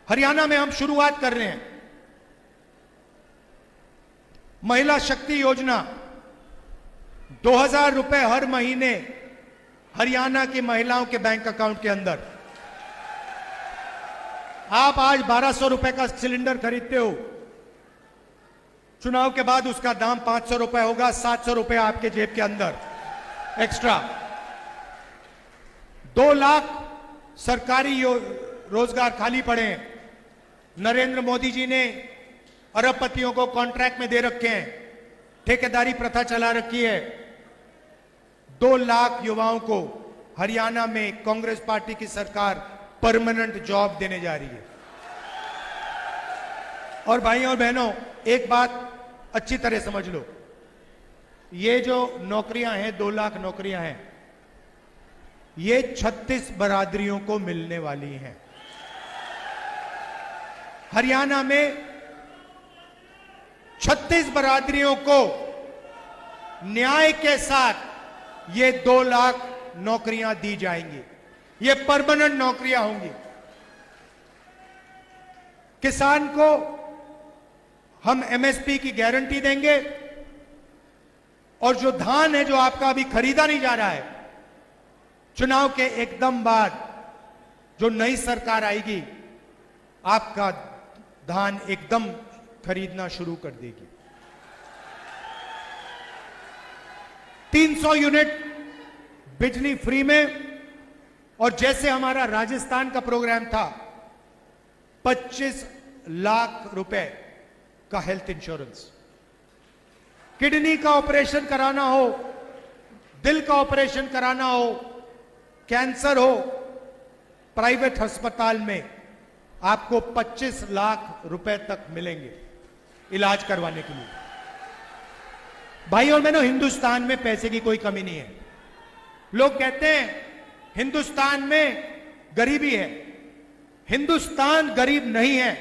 हरियाणा में हम शुरुआत कर रहे हैं महिला शक्ति योजना। 2000 रुपए हर महीने हरियाणा की महिलाओं के बैंक अकाउंट के अंदर। आप आज 1200 रुपए का सिलेंडर खरीदते हो, चुनाव के बाद उसका दाम 500 रुपए होगा, 700 रुपए आपके जेब के अंदर एक्स्ट्रा। 2 लाख सरकारी रोजगार खाली पड़े हैं। नरेंद्र मोदी जी ने अरबपतियों को कॉन्ट्रैक्ट में दे रखे हैं, ठेकेदारी प्रथा चला रखी है। 2 लाख युवाओं को हरियाणा में कांग्रेस पार्टी की सरकार परमानेंट जॉब देने जा रही है। और भाइयों और बहनों, एक बात अच्छी तरह समझ लो, ये जो नौकरियां हैं, 2 लाख नौकरियां हैं, ये 36 बरादरियों को मिलने वाली हैं। हरियाणा में 36 बरादरियों को न्याय के साथ ये 2 लाख नौकरियां दी जाएंगी। ये परमानेंट नौकरियां होंगी। किसान को हम एमएसपी की गारंटी देंगे, और जो धान है जो आपका अभी खरीदा नहीं जा रहा है, चुनाव के एकदम बाद जो नई सरकार आएगी, आपका धान एकदम खरीदना शुरू कर देगी। 300 यूनिट बिजली फ्री में, और जैसे हमारा राजस्थान का प्रोग्राम था, 25 लाख रुपए का हेल्थ इंश्योरेंस। किडनी का ऑपरेशन कराना हो, दिल का ऑपरेशन कराना हो, कैंसर हो, प्राइवेट अस्पताल में आपको 25 लाख रुपए तक मिलेंगे इलाज करवाने के लिए। भाई और बहनों, हिंदुस्तान में पैसे की कोई कमी नहीं है। लोग कहते हैं हिंदुस्तान में गरीबी है। हिंदुस्तान गरीब नहीं है,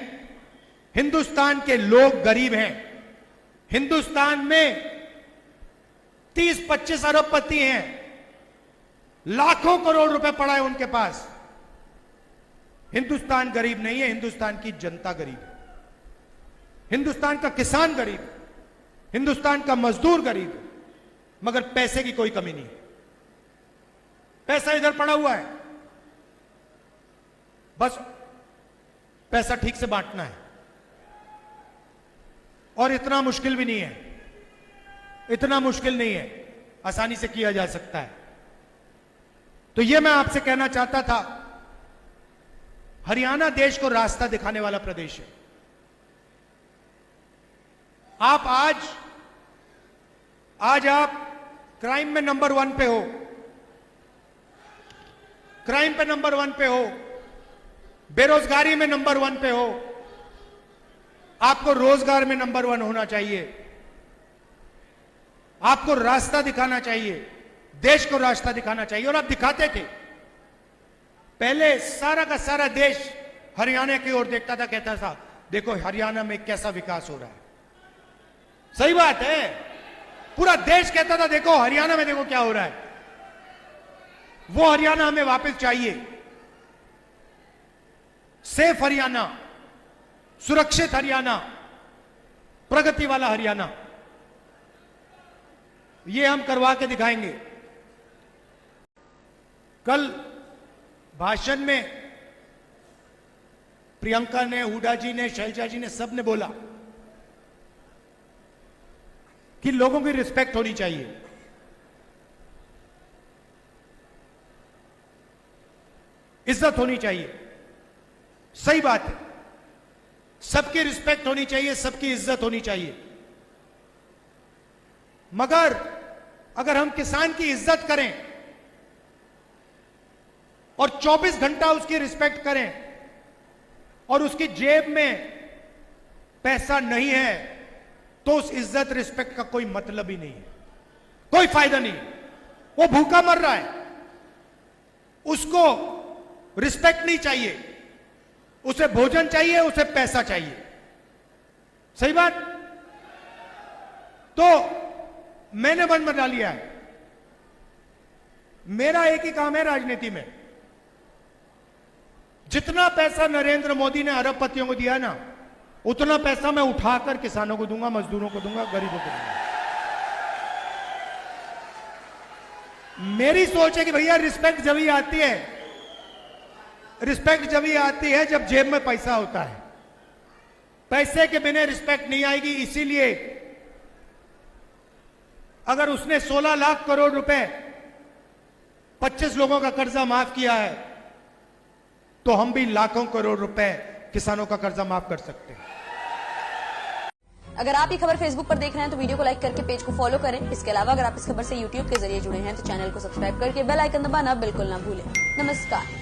हिंदुस्तान के लोग गरीब हैं। हिंदुस्तान में 30-25 अरबपति हैं, लाखों करोड़ रुपए पड़ा है उनके पास। हिंदुस्तान गरीब नहीं है, हिंदुस्तान की जनता गरीब है। हिंदुस्तान का किसान गरीब है, हिंदुस्तान का मजदूर गरीब है, मगर पैसे की कोई कमी नहीं है। पैसा इधर पड़ा हुआ है, बस पैसा ठीक से बांटना है। और इतना मुश्किल भी नहीं है, इतना मुश्किल नहीं है, आसानी से किया जा सकता है। तो यह मैं आपसे कहना चाहता था, हरियाणा देश को रास्ता दिखाने वाला प्रदेश है। आप आज आप क्राइम में नंबर 1 पे हो, क्राइम पे नंबर 1 पे हो, बेरोजगारी में नंबर 1 पे हो। आपको रोजगार में नंबर 1 होना चाहिए। आपको रास्ता दिखाना चाहिए, देश को रास्ता दिखाना चाहिए, और आप दिखाते थे। पहले सारा का सारा देश हरियाणा की ओर देखता था, कहता था देखो हरियाणा में कैसा विकास हो रहा है। सही बात है, पूरा देश कहता था देखो हरियाणा में देखो क्या हो रहा है। वो हरियाणा हमें वापस चाहिए, सेफ हरियाणा, सुरक्षित हरियाणा, प्रगति वाला हरियाणा। ये हम करवा के दिखाएंगे। कल भाषण में प्रियंका ने, हुड्डा जी ने, शैलजा जी ने, सब ने बोला कि लोगों की रिस्पेक्ट होनी चाहिए। इज्जत होनी चाहिए। सही बात है, सबकी रिस्पेक्ट होनी चाहिए, सबकी इज्जत होनी चाहिए। मगर अगर हम किसान की इज्जत करें और 24 घंटा उसकी रिस्पेक्ट करें और उसकी जेब में पैसा नहीं है, तो उस इज्जत रिस्पेक्ट का कोई मतलब ही नहीं है, कोई फायदा नहीं। वो भूखा मर रहा है, उसको रिस्पेक्ट नहीं चाहिए, उसे भोजन चाहिए, उसे पैसा चाहिए। सही बात। तो मैंने मन बना लिया है, मेरा एक ही काम है राजनीति में, जितना पैसा नरेंद्र मोदी ने अरबपतियों को दिया ना, उतना पैसा मैं उठाकर किसानों को दूंगा, मजदूरों को दूंगा, गरीबों को दूंगा। मेरी सोच है कि भैया रिस्पेक्ट जब ही आती है, रिस्पेक्ट जब ही आती है जब जेब में पैसा होता है। पैसे के बिना रिस्पेक्ट नहीं आएगी। इसीलिए अगर उसने 16 लाख करोड़ रुपए 25 लोगों का कर्जा माफ किया है, तो हम भी लाखों करोड़ रुपए किसानों का कर्जा माफ कर सकते हैं। अगर आप ये खबर फेसबुक पर देख रहे हैं तो वीडियो को लाइक करके पेज को फॉलो करें। इसके अलावा अगर आप इस खबर से यूट्यूब के जरिए जुड़े हैं तो चैनल को सब्सक्राइब करके बेल आइकन दबाना बिल्कुल ना भूलें। नमस्कार।